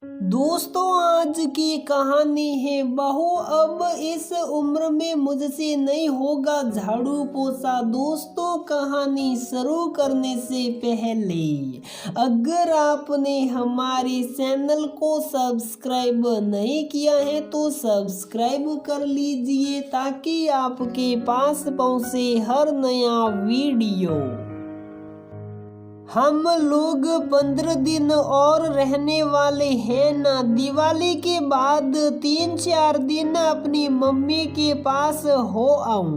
दोस्तों, आज की कहानी है बहू अब इस उम्र में मुझसे नहीं होगा झाड़ू पोछा। दोस्तों, कहानी शुरू करने से पहले अगर आपने हमारे चैनल को सब्सक्राइब नहीं किया है तो सब्सक्राइब कर लीजिए ताकि आपके पास पहुंचे हर नया वीडियो। हम लोग 15 दिन और रहने वाले हैं ना। दिवाली के बाद 3-4 दिन अपनी मम्मी के पास हो आऊं।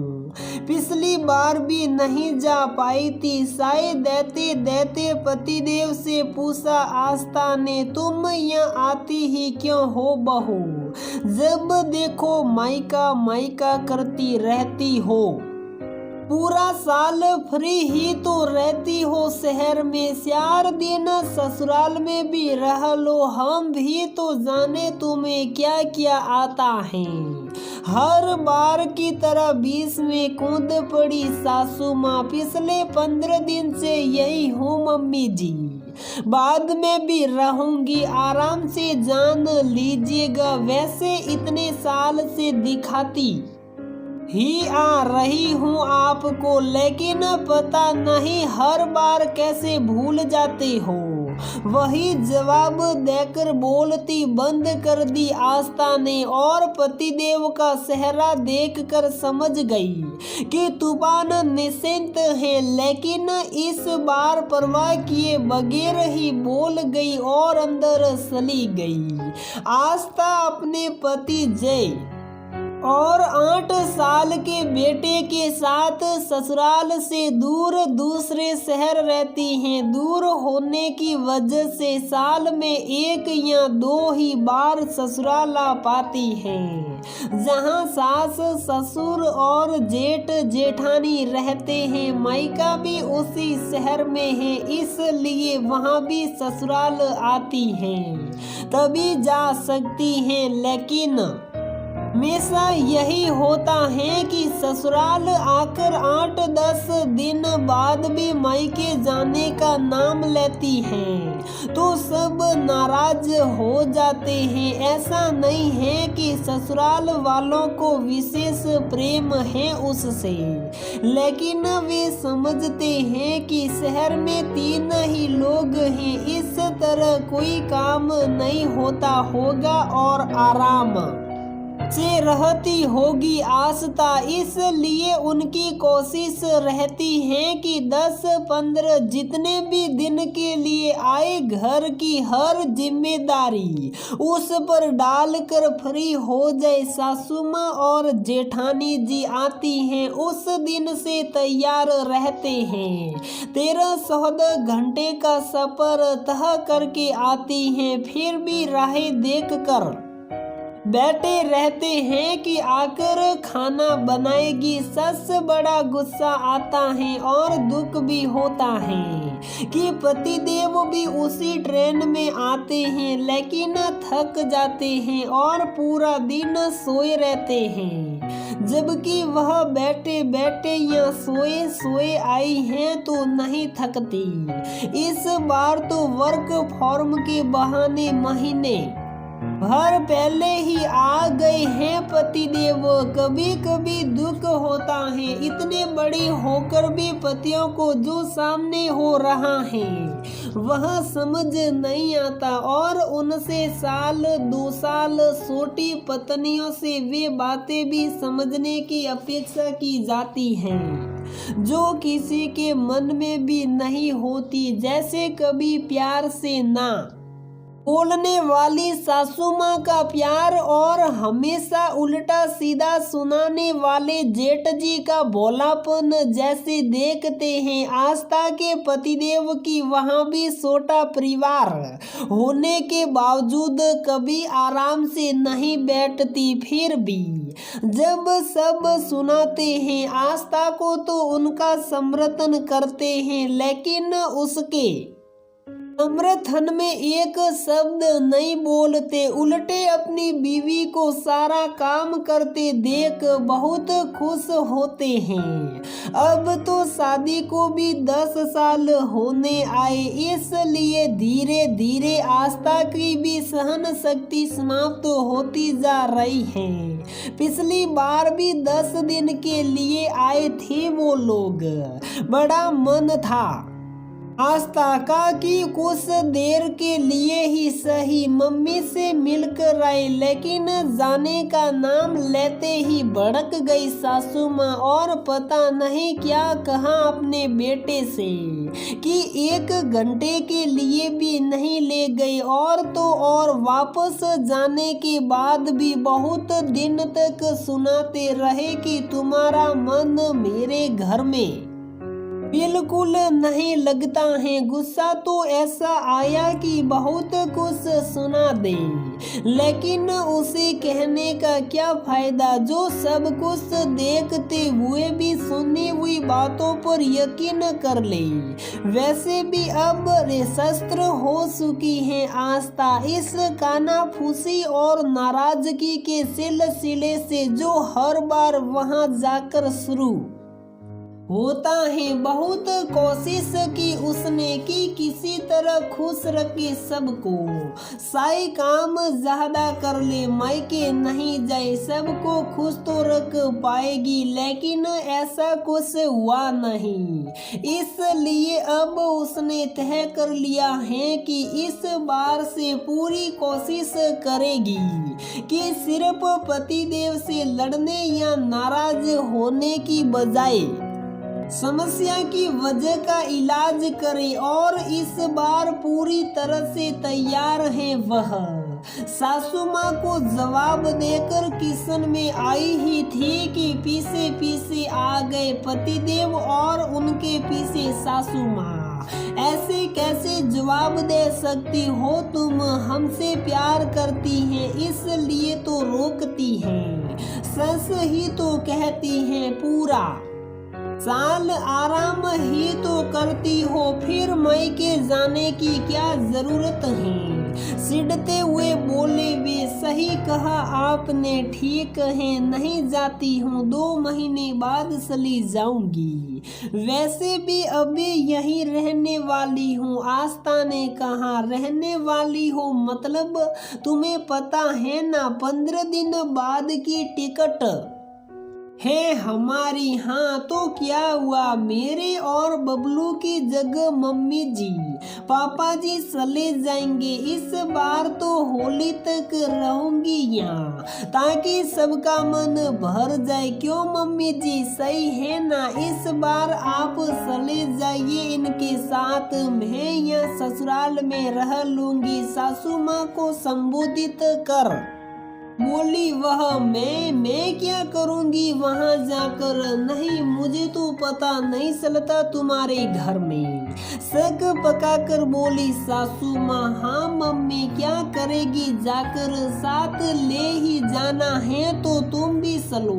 पिछली बार भी नहीं जा पाई थी। साय देते देते पतिदेव से पूछा आस्था ने, तुम यहाँ आती ही क्यों हो बहू? जब देखो मायका मायका करती रहती हो। पूरा साल फ्री ही तो रहती हो शहर में, 4 दिन ससुराल में भी रह लो। हम भी तो जाने तुम्हें क्या क्या आता है। हर बार की तरह बीच में कूद पड़ी सासू माँ। पिछले 15 दिन से यही हूँ मम्मी जी, बाद में भी रहूंगी, आराम से जान लीजिएगा। वैसे इतने साल से दिखाती ही आ रही हूँ आपको, लेकिन पता नहीं हर बार कैसे भूल जाते हो। वही जवाब देकर बोलती बंद कर दी आस्था ने और पतिदेव का चेहरा देखकर समझ गई कि तूफान निश्चिंत है। लेकिन इस बार परवाह किए बगैर ही बोल गई और अंदर चली गई। आस्था अपने पति जय और 8 साल के बेटे के साथ ससुराल से दूर दूसरे शहर रहती हैं। दूर होने की वजह से साल में 1 या 2 ही बार ससुराल आ पाती हैं, जहां सास ससुर और जेठ जेठानी रहते हैं। मायका भी उसी शहर में है, इसलिए वहां भी ससुराल आती हैं, तभी जा सकती हैं। लेकिन हमेशा यही होता है कि ससुराल आकर 8-10 दिन बाद भी मायके जाने का नाम लेती हैं तो सब नाराज हो जाते हैं। ऐसा नहीं है कि ससुराल वालों को विशेष प्रेम है उससे, लेकिन वे समझते हैं कि शहर में 3 ही लोग हैं, इस तरह कोई काम नहीं होता होगा और आराम से रहती होगी आस्था। इसलिए उनकी कोशिश रहती है कि 10-15 जितने भी दिन के लिए आए, घर की हर जिम्मेदारी उस पर डालकर फ्री हो जाए। सासू माँ और जेठानी जी आती हैं, उस दिन से तैयार रहते हैं। 13-14 घंटे का सफर तय करके आती हैं, फिर भी राहें देख कर बैठे रहते हैं कि आकर खाना बनाएगी। सबसे बड़ा गुस्सा आता है और दुख भी होता है कि पतिदेव भी उसी ट्रेन में आते हैं, लेकिन थक जाते हैं और पूरा दिन सोए रहते हैं, जबकि वह बैठे बैठे या सोए सोए आई हैं तो नहीं थकती। इस बार तो वर्क फॉर्म के बहाने महीने भर पहले ही आ गए हैं पतिदेव। कभी कभी दुख होता है, इतने बड़े होकर भी पतियों को जो सामने हो रहा है वह समझ नहीं आता और उनसे 1-2 साल छोटी पत्नियों से वे बातें भी समझने की अपेक्षा की जाती हैं जो किसी के मन में भी नहीं होती। जैसे कभी प्यार से ना बोलने वाली सासू माँ का प्यार और हमेशा उल्टा सीधा सुनाने वाले जेठ जी का भोलापन। जैसे देखते हैं आस्था के पतिदेव की वहाँ भी छोटा परिवार होने के बावजूद कभी आराम से नहीं बैठती। फिर भी जब सब सुनाते हैं आस्था को तो उनका समर्थन करते हैं, लेकिन उसके अमृतहन में एक शब्द नहीं बोलते, उल्टे अपनी बीवी को सारा काम करते देख बहुत खुश होते हैं। अब तो शादी को भी 10 साल होने आए, इसलिए धीरे धीरे आस्था की भी सहन शक्ति समाप्त होती जा रही है। पिछली बार भी 10 दिन के लिए आए थे वो लोग। बड़ा मन था आस्था का कि कुछ देर के लिए ही सही मम्मी से मिलकर आए, लेकिन जाने का नाम लेते ही भड़क गई सासू माँ और पता नहीं क्या कहा अपने बेटे से कि 1 घंटे के लिए भी नहीं ले गए। और तो और वापस जाने के बाद भी बहुत दिन तक सुनाते रहे कि तुम्हारा मन मेरे घर में बिल्कुल नहीं लगता है। गुस्सा तो ऐसा आया कि बहुत कुछ सुना दे, लेकिन उसे कहने का क्या फायदा जो सब कुछ देखते हुए भी सुनी हुई बातों पर यकीन कर ले। वैसे भी अब शस्त्र हो चुकी है आस्था इस कानाफूसी और नाराजगी के सिलसिले से, जो हर बार वहां जाकर शुरू होता है। बहुत कोशिश की उसने कि किसी तरह खुश रखे सबको, साई काम ज्यादा कर ले, मायके नहीं जाए, सबको खुश तो रख पाएगी, लेकिन ऐसा कुछ हुआ नहीं। इसलिए अब उसने तय कर लिया है कि इस बार से पूरी कोशिश करेगी कि सिर्फ पतिदेव से लड़ने या नाराज होने की बजाय समस्या की वजह का इलाज करे, और इस बार पूरी तरह से तैयार है वह। सासू माँ को जवाब देकर किचन में आई ही थी कि पीछे पीछे आ गए पतिदेव और उनके पीछे सासू माँ। ऐसे कैसे जवाब दे सकती हो तुम, हमसे प्यार करती हैं इसलिए तो रोकती हैं, सच ही तो कहती हैं पूरा साल आराम ही तो करती हो, फिर मायके जाने की क्या जरूरत है। सिड़ते हुए बोले वे, सही कहा आपने, ठीक है नहीं जाती हूँ, 2 महीने बाद चली जाऊंगी, वैसे भी अभी यहीं रहने वाली हूँ। आस्था ने कहा, रहने वाली हो मतलब तुम्हें पता है ना 15 दिन बाद की टिकट है हमारी। हाँ तो क्या हुआ, मेरे और बबलू की जगह मम्मी जी पापा जी चले जाएंगे। इस बार तो होली तक रहूंगी यहाँ, ताकि सबका मन भर जाए। क्यों मम्मी जी, सही है ना, इस बार आप चले जाइए इनके साथ, मैं यहाँ ससुराल में रह लूंगी। सासू माँ को संबोधित कर बोली वह, मैं क्या करूंगी वहां जाकर, नहीं मुझे तो पता नहीं चलता तुम्हारे घर में। शक पकाकर बोली सासू माँ, हाँ मम्मी क्या करेगी जाकर, साथ ले ही जाना है तो तुम भी चलो,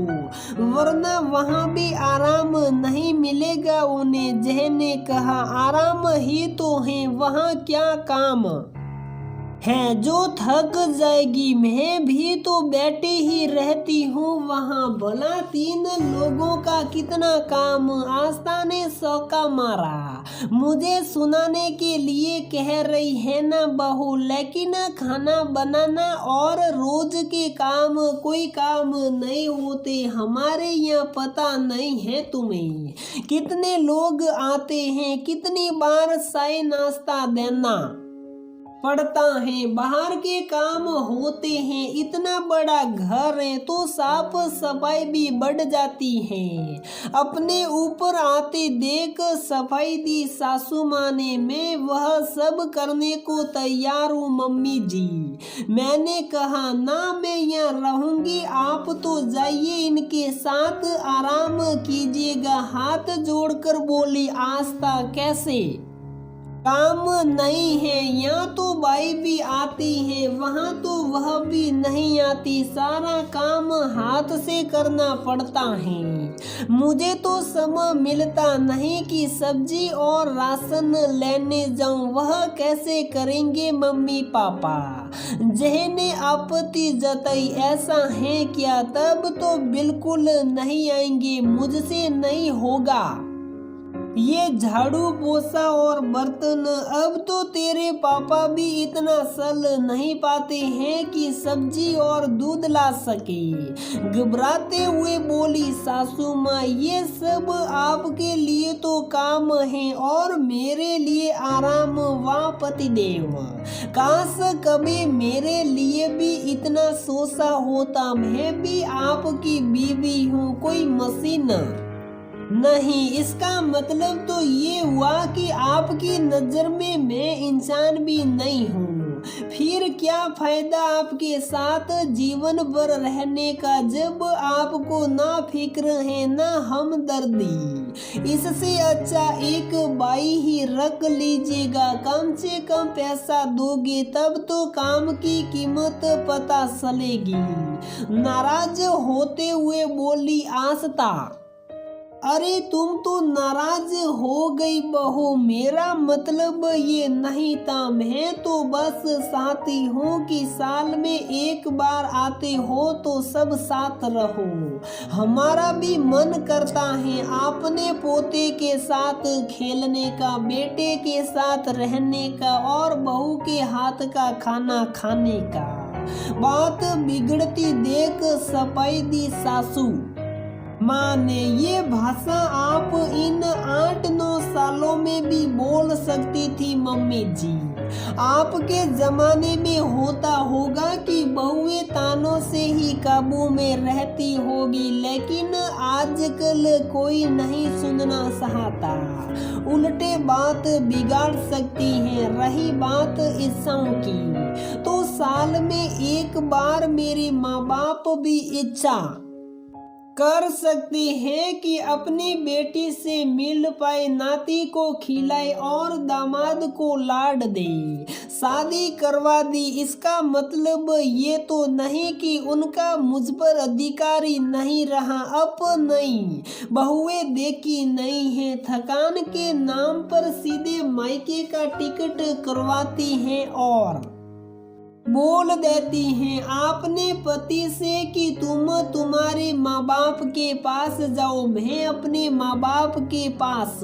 वरना वहाँ भी आराम नहीं मिलेगा उन्हें। जय ने कहा, आराम ही तो है, वहाँ क्या काम है जो थक जाएगी, मैं भी तो बैठी ही रहती हूँ वहाँ, भला 3 लोगों का कितना काम। आस्था ने सौका मारा, मुझे सुनाने के लिए कह रही है ना बहू, लेकिन खाना बनाना और रोज के काम कोई काम नहीं होते हमारे यहाँ, पता नहीं है तुम्हें कितने लोग आते हैं, कितनी बार चाय नाश्ता देना पड़ता है, बाहर के काम होते हैं, इतना बड़ा घर है तो साफ सफाई भी बढ़ जाती है। अपने ऊपर आते देख सफाई दी सासू माँ ने, मैं वह सब करने को तैयार हूँ मम्मी जी। मैंने कहा ना, मैं यहाँ रहूंगी, आप तो जाइए इनके साथ आराम कीजिएगा। हाथ जोड़कर बोली आस्था, कैसे काम नहीं है, यहाँ तो बाई भी आती है, वहाँ तो वह भी नहीं आती, सारा काम हाथ से करना पड़ता है। मुझे तो समय मिलता नहीं कि सब्जी और राशन लेने जाऊं, वह कैसे करेंगे मम्मी पापा। जहने आपत्ति जताई, ऐसा है क्या, तब तो बिल्कुल नहीं आएंगे, मुझसे नहीं होगा। ये झाड़ू पोछा और बर्तन, अब तो तेरे पापा भी इतना सल नहीं पाते हैं कि सब्जी और दूध ला सके। घबराते हुए बोली सासू माँ, ये सब आपके लिए तो काम है और मेरे लिए आराम। वाह पतिदेव, काश कभी मेरे लिए भी इतना सोचा होता, मैं भी आपकी बीवी हूँ, कोई मशीन नहीं। इसका मतलब तो ये हुआ कि आपकी नजर में मैं इंसान भी नहीं हूँ। फिर क्या फायदा आपके साथ जीवन भर रहने का, जब आपको ना फिक्र है ना हमदर्दी। इससे अच्छा एक बाई ही रख लीजिएगा, कम से कम पैसा दोगे तब तो काम की कीमत पता चलेगी। नाराज होते हुए बोली आस्था, अरे तुम तो नाराज हो गई बहू, मेरा मतलब ये नहीं था, मैं तो बस चाहती हूँ कि साल में एक बार आते हो तो सब साथ रहो। हमारा भी मन करता है अपने पोते के साथ खेलने का, बेटे के साथ रहने का और बहू के हाथ का खाना खाने का। बात बिगड़ती देख सफाई दी सासू माँ ने, ये भाषा आप इन 8-9 सालों में भी बोल सकती थी मम्मी जी। आपके जमाने में होता होगा कि बहुएं तानों से ही काबू में रहती होगी, लेकिन आजकल कोई नहीं सुनना चाहता, उल्टे बात बिगाड़ सकती है। रही बात इच्छाओं की, तो साल में एक बार मेरे माँ बाप भी इच्छा कर सकते हैं कि अपनी बेटी से मिल पाए, नाती को खिलाए और दामाद को लाड दे, शादी करवा दी। इसका मतलब ये तो नहीं कि उनका मुझ पर अधिकारी नहीं रहा। अब नहीं, बहुएं देखी नहीं है, थकान के नाम पर सीधे मायके का टिकट करवाती हैं और बोल देती हैं आपने पति से कि तुम तुम्हारे माँ बाप के पास जाओ, मैं अपने माँ बाप के पास।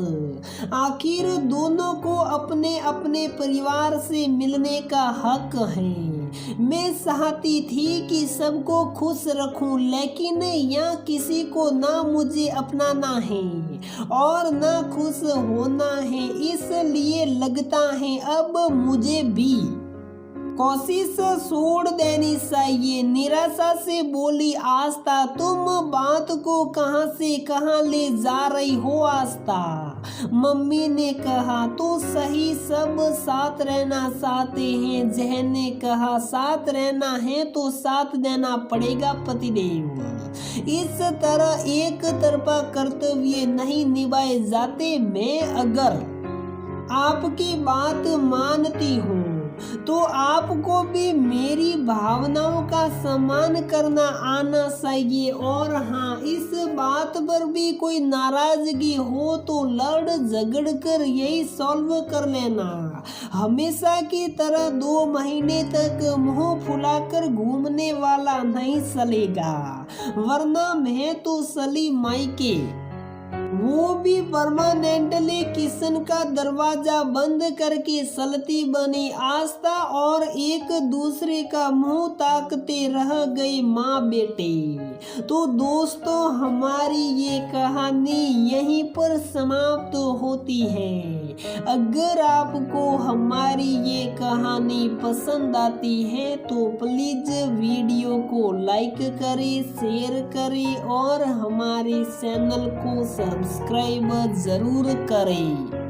आखिर दोनों को अपने अपने परिवार से मिलने का हक है। मैं चाहती थी कि सबको खुश रखूं, लेकिन यहाँ किसी को ना मुझे अपनाना है और ना खुश होना है, इसलिए लगता है अब मुझे भी कोशिश छोड़ देनी चाहिए। निराशा से बोली आस्था, तुम बात को कहां से कहां ले जा रही हो आस्था। मम्मी ने कहा तो सही, सब साथ रहना चाहते हैं। जहन ने कहा साथ रहना है तो साथ देना पड़ेगा पतिदेव। इस तरह एक तरफा कर्तव्य नहीं निभाए जाते। मैं अगर आपकी बात मानती हूँ तो आपको भी मेरी भावनाओं का सम्मान करना आना चाहिए। और हाँ, इस बात पर भी कोई नाराजगी हो तो लड़ झगड़ कर यही सॉल्व कर लेना। हमेशा की तरह 2 महीने तक मुंह फुलाकर घूमने वाला नहीं चलेगा, वरना मैं तो चली मायके, वो भी परमानेंटली किचन का दरवाजा बंद करके सलती बनी। आस्था और एक दूसरे का मुंह ताकते रह गए माँ बेटे। तो दोस्तों, हमारी ये कहानी यहीं पर समाप्त होती है। अगर आपको हमारी ये कहानी पसंद आती है तो प्लीज वीडियो को लाइक करें, शेयर करें और हमारे चैनल को सब्सक्राइब जरूर करें।